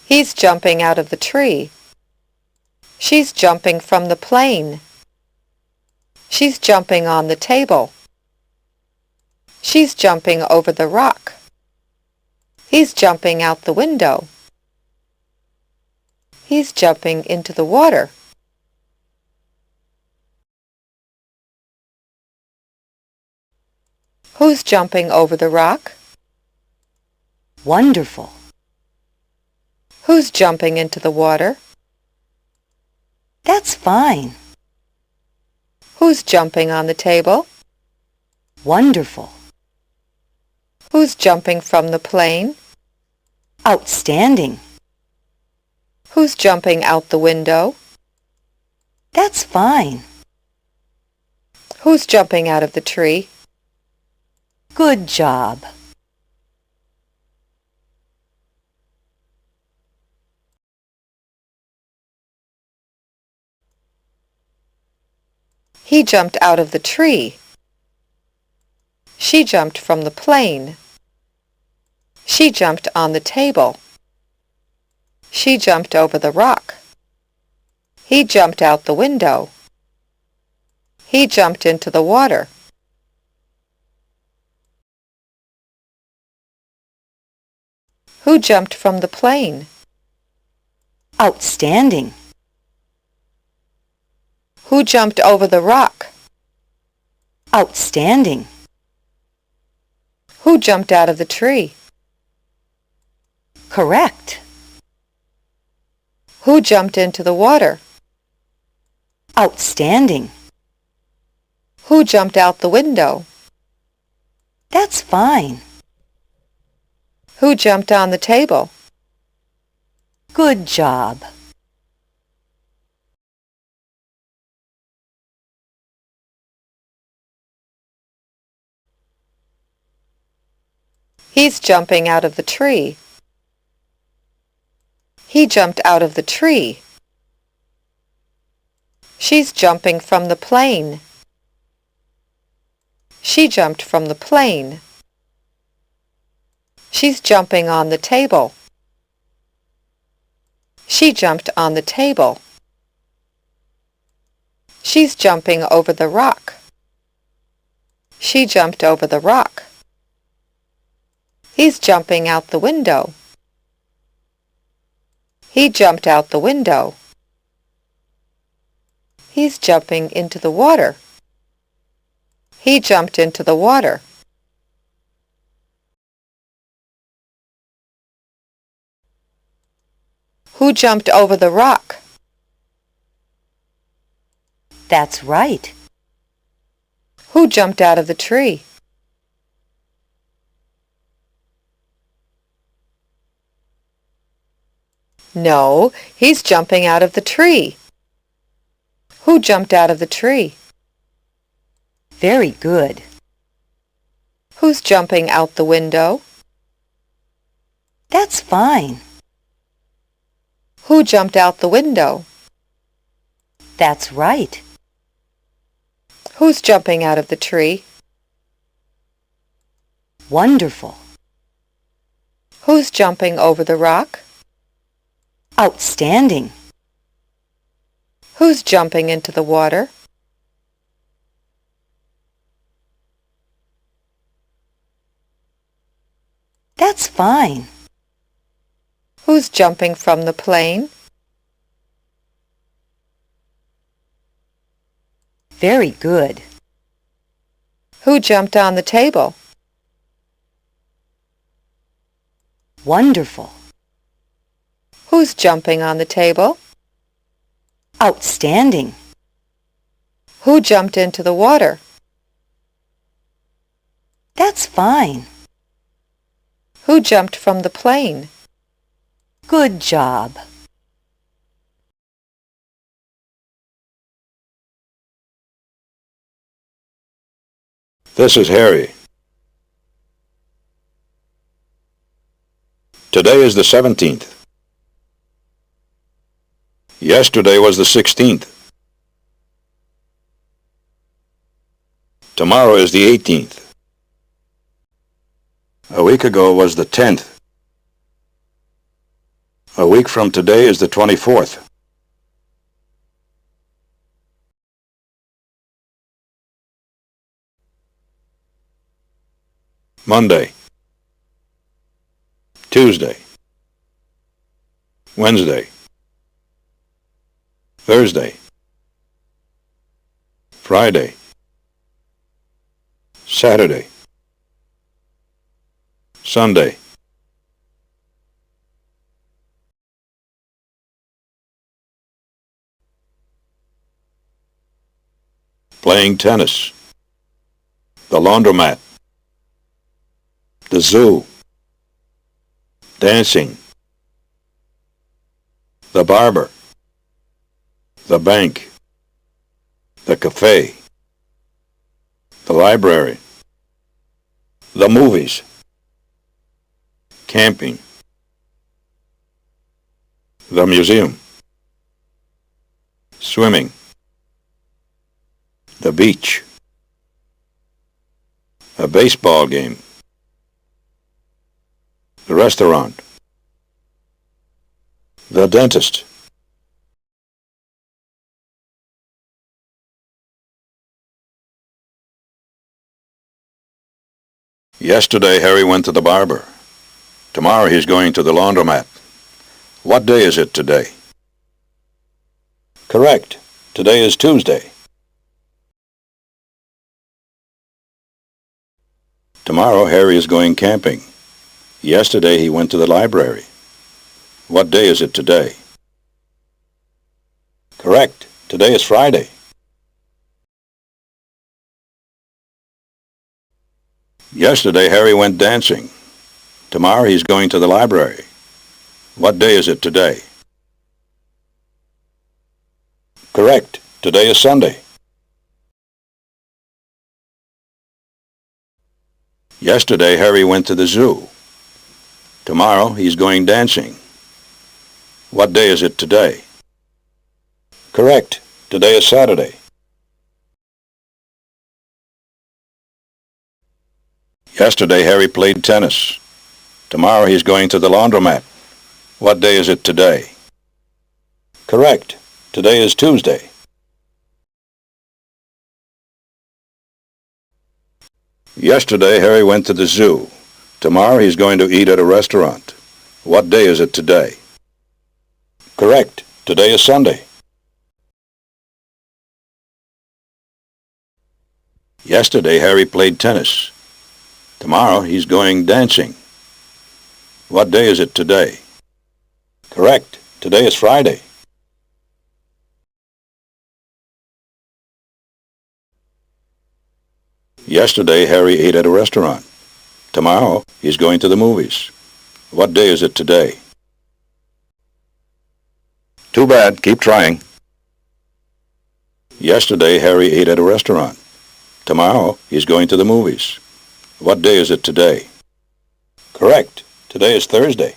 He's jumping out of the tree. She's jumping from the plane. She's jumping on the table. She's jumping over the rock. He's jumping out the window. He's jumping into the water. Who's jumping over the rock? Wonderful. Who's jumping into the water? That's fine. Who's jumping on the table? Wonderful. Who's jumping from the plane? Outstanding. Who's jumping out the window? That's fine. Who's jumping out of the tree? Good job. He jumped out of the tree. She jumped from the plane. She jumped on the table. She jumped over the rock. He jumped out the window. He jumped into the water. Who jumped from the plane? Outstanding. Who jumped over the rock? Outstanding. Who jumped out of the tree? Correct. Who jumped into the water? Outstanding. Who jumped out the window? That's fine. Who jumped on the table? Good job. He's jumping out of the tree. He jumped out of the tree. She's jumping from the plane. She jumped from the plane. She's jumping on the table. She jumped on the table. She's jumping over the rock. She jumped over the rock. He's jumping out the window. He jumped out the window. He's jumping into the water. He jumped into the water. Who jumped over the rock? That's right. Who jumped out of the tree? No, he's jumping out of the tree. Who jumped out of the tree? Very good. Who's jumping out the window? That's fine. Who jumped out the window? That's right. Who's jumping out of the tree? Wonderful. Who's jumping over the rock? Outstanding. Who's jumping into the water? That's fine. Who's jumping from the plane? Very good. Who jumped on the table? Wonderful. Who's jumping on the table? Outstanding. Who jumped into the water? That's fine. Who jumped from the plane? Good job. This is Harry. Today is the 17th. Yesterday was the 16th. Tomorrow is the 18th. A week ago was the 10th. A week from today is the 24th. Monday, Tuesday, Wednesday, Thursday, Friday, Saturday, Sunday. Playing tennis, the laundromat, the zoo, dancing, the barber, the bank, the cafe, the library, the movies, camping, the museum, swimming, the beach, a baseball game, the restaurant, the dentist. Yesterday Harry went to the barber. Tomorrow he's going to the laundromat. What day is it today? Correct. Today is Tuesday. Tomorrow Harry is going camping. Yesterday he went to the library. What day is it today? Correct. Today is Friday. Yesterday Harry went dancing. Tomorrow he's going to the library. What day is it today? Correct. Today is Sunday. Yesterday Harry went to the zoo. Tomorrow he's going dancing. What day is it today? Correct. Today is Saturday. Yesterday Harry played tennis. Tomorrow he's going to the laundromat. What day is it today? Correct. Today is Tuesday. Yesterday Harry went to the zoo. Tomorrow he's going to eat at a restaurant. What day is it today? Correct. Today is Sunday. Yesterday Harry played tennis. Tomorrow he's going dancing. What day is it today? Correct. Today is Friday. Yesterday Harry ate at a restaurant. Tomorrow he's going to the movies. What day is it today? Too bad. Keep trying. Yesterday Harry ate at a restaurant. Tomorrow he's going to the movies. What day is it today? Correct. Today is Thursday.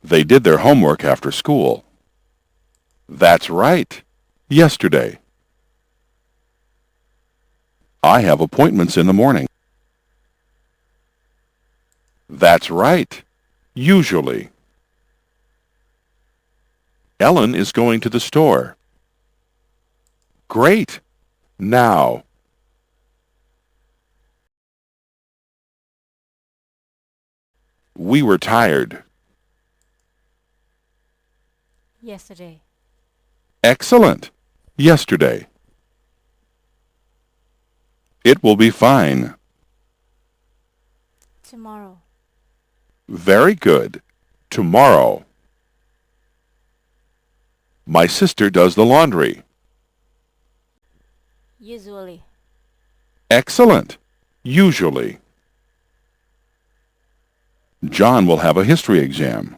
They did their homework after school. That's right. Yesterday. I have appointments in the morning. That's right. Usually. Ellen is going to the store. Great. Now. We were tired. Yesterday. Excellent. Yesterday. It will be fine. Tomorrow. Very good. Tomorrow. My sister does the laundry. Usually. Excellent. Usually. John will have a history exam.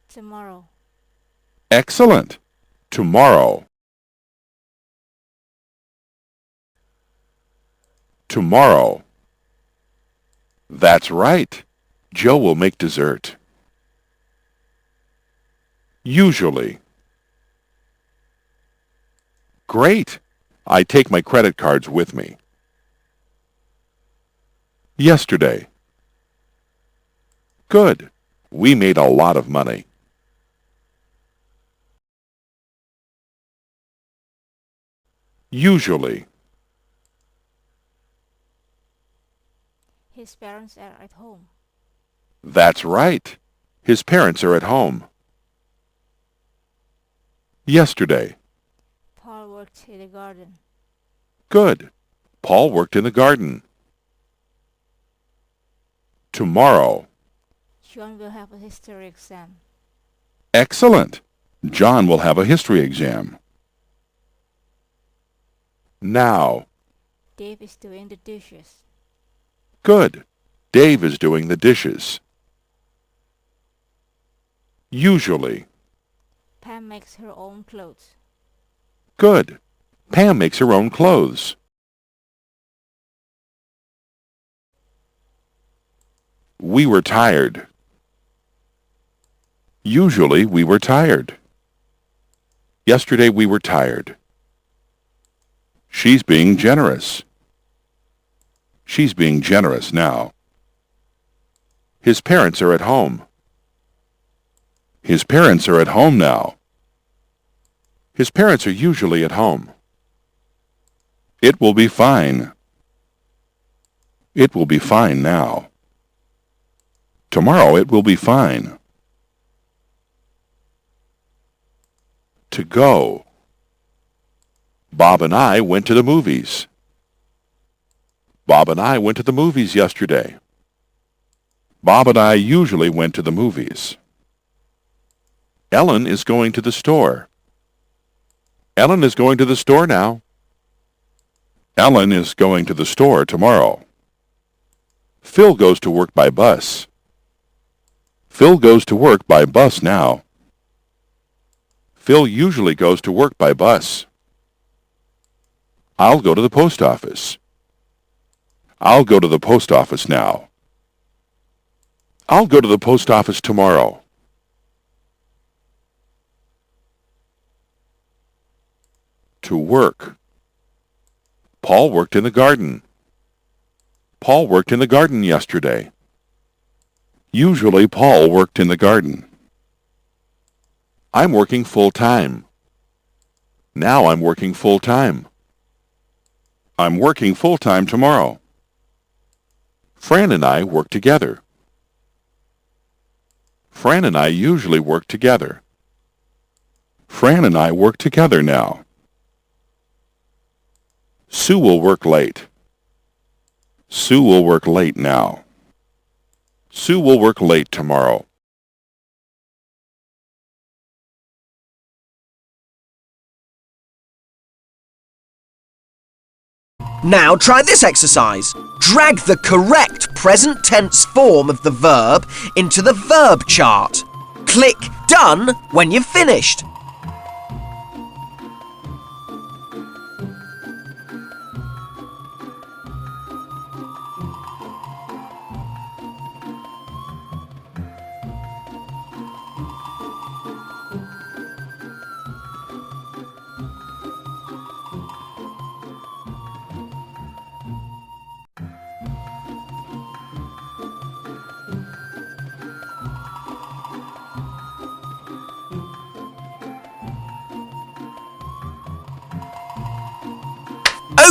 Tomorrow. Excellent. Tomorrow. Tomorrow. That's right. Joe will make dessert. Usually. Great! I take my credit cards with me. Yesterday. Good. We made a lot of money. Usually. His parents are at home. That's right. His parents are at home. Yesterday. Paul worked in the garden. Good. Paul worked in the garden. Tomorrow. John will have a history exam. Excellent. John will have a history exam. Now. Dave is doing the dishes. Good. Dave is doing the dishes. Usually. Pam makes her own clothes. Good. Pam makes her own clothes. We were tired. Usually we were tired. Yesterday we were tired. She's being generous. She's being generous now. His parents are at home. His parents are at home now. His parents are usually at home. It will be fine. It will be fine now. Tomorrow it will be fine. To go. Bob and I went to the movies. Bob and I went to the movies yesterday. Bob and I usually went to the movies. Ellen is going to the store. Ellen is going to the store now. Ellen is going to the store tomorrow. Phil goes to work by bus. Phil goes to work by bus now. Phil usually goes to work by bus. I'll go to the post office. I'll go to the post office now. I'll go to the post office tomorrow. To work. Paul worked in the garden. Paul worked in the garden yesterday. Usually Paul worked in the garden. I'm working full-time. Now I'm working full-time. I'm working full-time tomorrow. Fran and I work together. Fran and I usually work together. Fran and I work together now. Sue will work late. Sue will work late now. Sue will work late tomorrow. Now try this exercise. Drag the correct present tense form of the verb into the verb chart. Click Done when you've finished.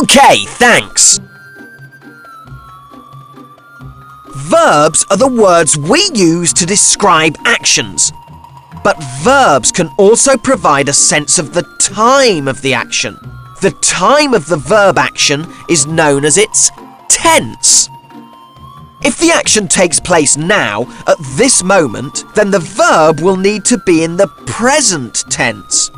Okay, thanks. Verbs are the words we use to describe actions. But verbs can also provide a sense of the time of the action. The time of the verb action is known as its tense. If the action takes place now, at this moment, then the verb will need to be in the present tense.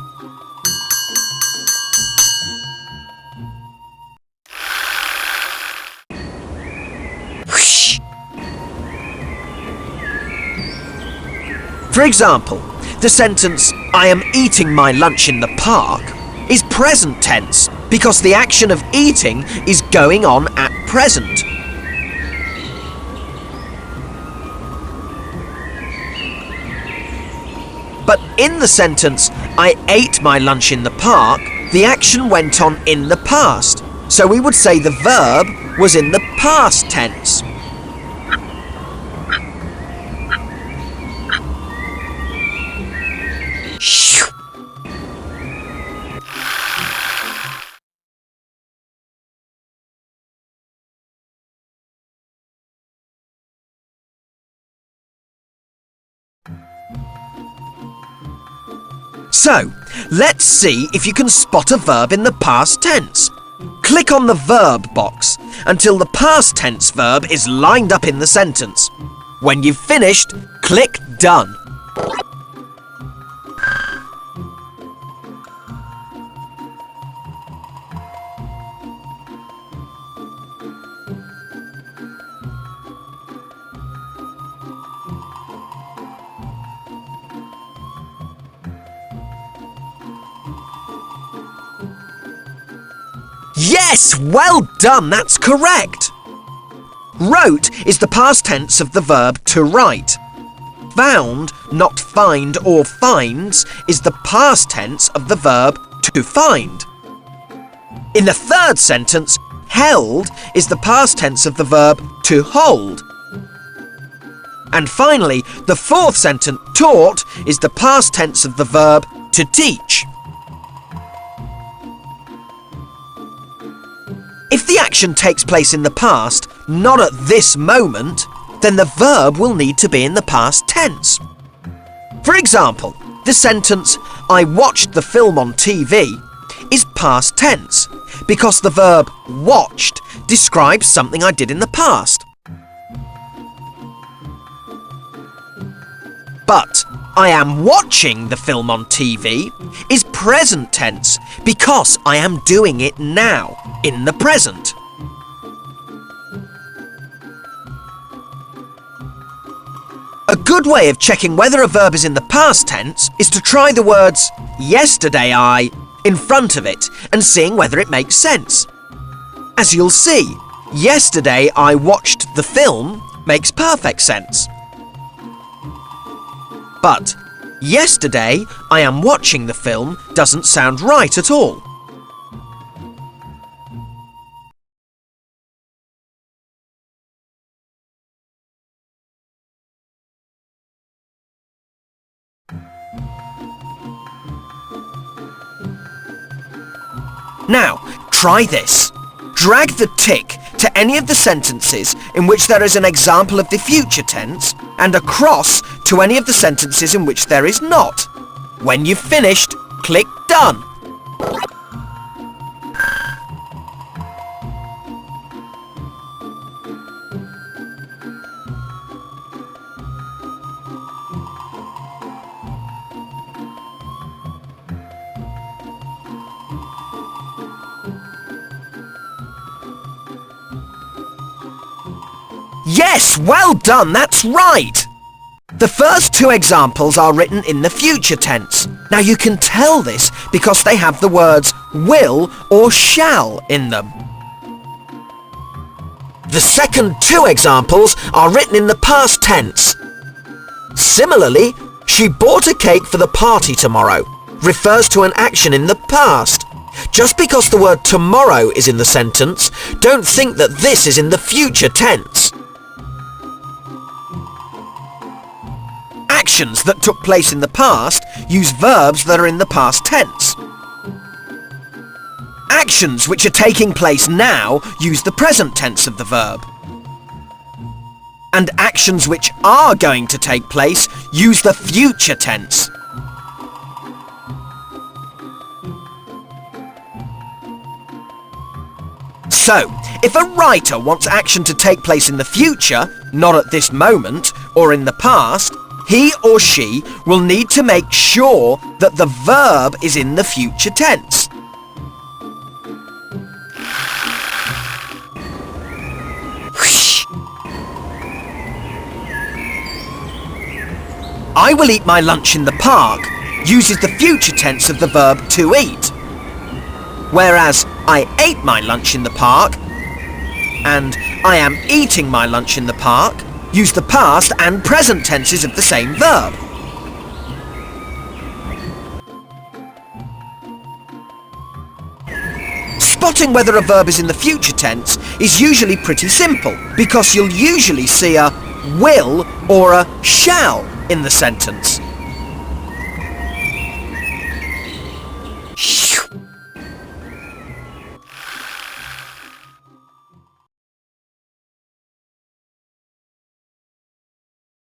For example, the sentence, "I am eating my lunch in the park," is present tense because the action of eating is going on at present. But in the sentence, "I ate my lunch in the park," the action went on in the past, so we would say the verb was in the past tense. So, let's see if you can spot a verb in the past tense. Click on the verb box until the past tense verb is lined up in the sentence. When you've finished, click Done. Yes, well done, that's correct. Wrote is the past tense of the verb to write. Found, not find or finds, is the past tense of the verb to find. In the third sentence, held is the past tense of the verb to hold. And finally, the fourth sentence, taught, is the past tense of the verb to teach. If the action takes place in the past, not at this moment, then the verb will need to be in the past tense. For example, the sentence, I watched the film on TV, is past tense, because the verb watched describes something I did in the past. But I am watching the film on TV is present tense because I am doing it now, in the present. A good way of checking whether a verb is in the past tense is to try the words yesterday I in front of it and seeing whether it makes sense. As you'll see, yesterday I watched the film makes perfect sense. But yesterday I am watching the film doesn't sound right at all. Now, try this. Drag the tick to any of the sentences in which there is an example of the future tense and across to any of the sentences in which there is not. When you've finished, click Done. Yes, well done, that's right! The first two examples are written in the future tense. Now you can tell this because they have the words will or shall in them. The second two examples are written in the past tense. Similarly, she bought a cake for the party tomorrow refers to an action in the past. Just because the word tomorrow is in the sentence, don't think that this is in the future tense. Actions that took place in the past use verbs that are in the past tense. Actions which are taking place now use the present tense of the verb. And actions which are going to take place use the future tense. So, if a writer wants action to take place in the future, not at this moment, or in the past, he or she will need to make sure that the verb is in the future tense. I will eat my lunch in the park uses the future tense of the verb to eat. Whereas I ate my lunch in the park and I am eating my lunch in the park use the past and present tenses of the same verb. spotting whether a verb is in the future tense is usually pretty simple, because you'll usually see a will or a shall in the sentence.